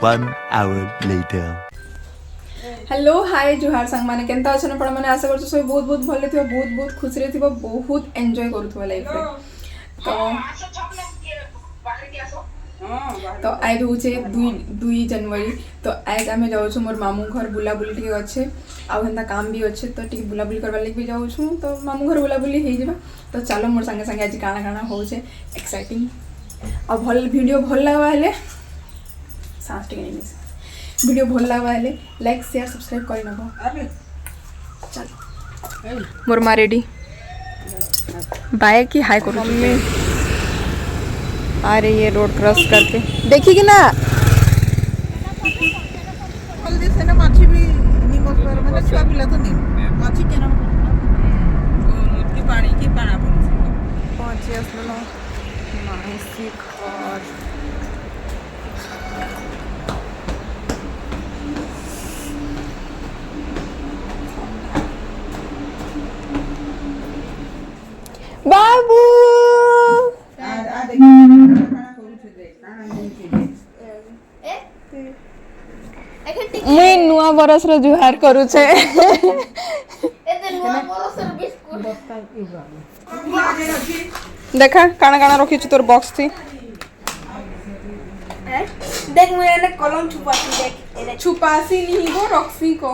1 hour later. Hello hi जुहार सांग माने केनता अछन पण माने आशा करछु सब बहुत बहुत भले थिबो बहुत बहुत खुश रे थिबो बहुत एन्जॉय करूथबो लाइफ रे तो आज होचे 2 जनवरी तो आज आमे जाउ छु मोर मामू घर बुला बुली टिके अच्छे आ हेंता काम भी अच्छे तो टिके बुला बुली करबा लागि भी जाउ छु तो मामू घर बुला बुली हे जिबा तो चलो मोर संगे संगे आज काना काना होचे एक्साइटिंग आ भल वीडियो भल लागबा हेले सांस टिके नहीं मिस वीडियो भल लागबा हेले लाइक शेयर सब्सक्राइब करि नबो चल मोर मा रेडी बाय की हाय करू मम्मी आ रही है रोड क्रॉस करके देखी कि ना जल्दी से ना माछी भी निमस पर मतलब छुआ पिला तो नहीं माछी केना की पानी की पाना पहुंचे असलो मानसी घर बाबू मुई नुआ बरस रो जुहार करू छे देखा काना काना रखी छु तोर बॉक्स थी देख मैं ने कलम छुपासी देख छुपासी नहीं गो रक्सी को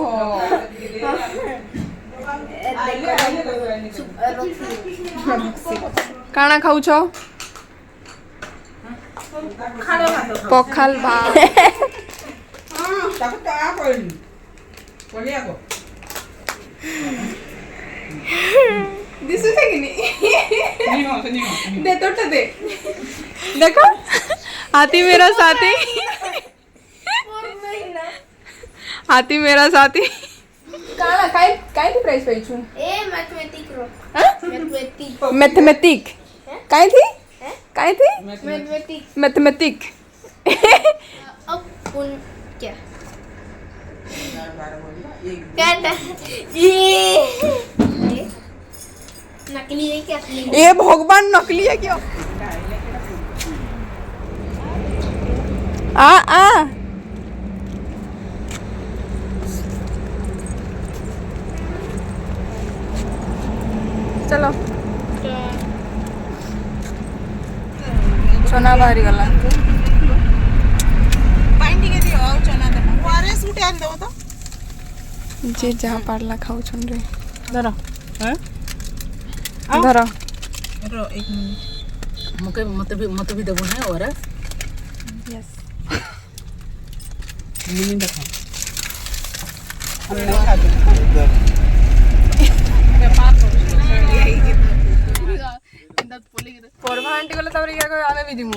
काना खाऊ छो पखाल भात ताको ता पड़ी पलिया को दिसु थे कि नहीं दे तो दे देखो हाथी मेरा साथी हाथी मेरा साथी काना काय काय थी प्राइस पाई छु ए मैथमेटिक रो मैथमेटिक काय थी काय थी मैथमेटिक मैथमेटिक अब उन क्या कहता ये नकली है क्या असली ये भगवान नकली है क्या आ चलो सोना बाहरी गला बाइंडिंग के दियो और चना दे वारे सूट आन दो तो जे जहाँ पारला खाऊ छन रे धरो हैं धरो रो एक मिनट मते भी देबो है और यस मिनी देखो हमने खा दो परभा आंटी गले तबरे या को आमे भी दिमु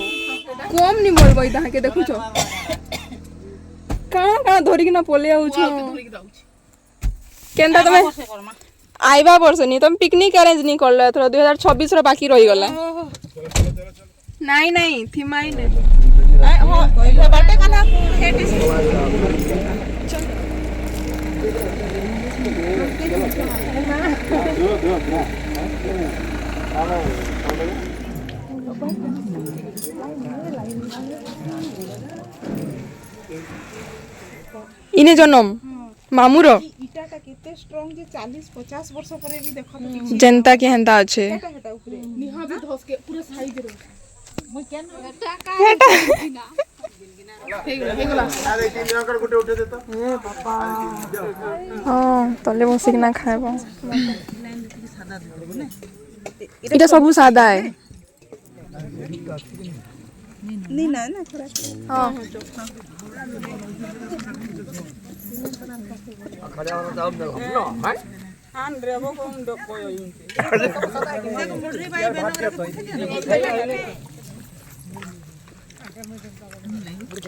कम नि बोलबो इदा के देखु छो काना काना धोरी कि ना पोले आउ छो केंदा तमे आइबा वर्ष नहीं तुम पिकनिक अरेंज नहीं करल थोड़ा 2026 रो बाकी रही गला नहीं थीमाई ने हो बाटे काना हेटी इने जन्म मामुरो इटाटा केते स्ट्रांग जे 40 50 वर्ष परे भी देखो तो किछ जनता के हंता अच्छे हेटा ऊपरे निहा भी धस के पूरा साइज रे मैं केन हाँ तले बसिक ना खाएबो इटा सब सादा है नी ना थोड़ा हाँ आन रे वो कोन दो कोयो देखो मुरली भाई बनो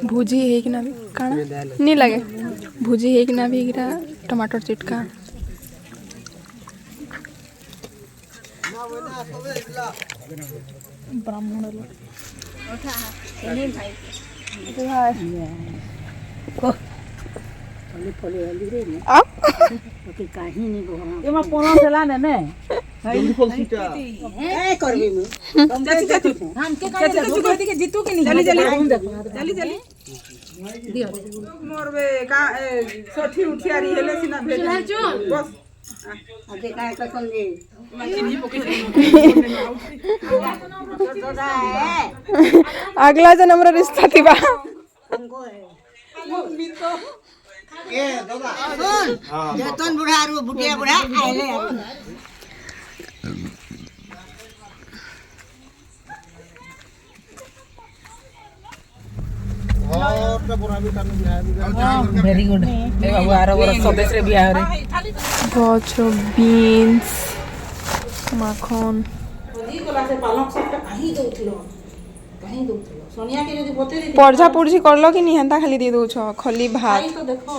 भुजी है कि ना भी काना नहीं लगे भुजी है कि ना भी गिरा टमाटर चिटका ब्राह्मण उठा नहीं भाई फले फले हली रे ने अब ओके काहे नहीं गो एमा पोनो चला ने जल्दी फल सीटा ए करबी मु चाची चाची हमके काहे चाची कहती कि जीतू कि नहीं चली चली चली चली मोर बे का सोठी उठियारी हेले सिना भेज बस आगे काय का संगे अगला जन्म रो रिश्ता थी बा हमको है ए दादा सुन जतन बुढ़ा आरो बुटिया बुढ़ा आइले वेरी गुड ए बाबू आरो बर स्वदेश रे बियाह रे गछ बीन्स माखन सोनिया के यदि बते पढ़ा पुढ़ी करलो कि नहीं हेंता खाली दे दो खली भात तो देखो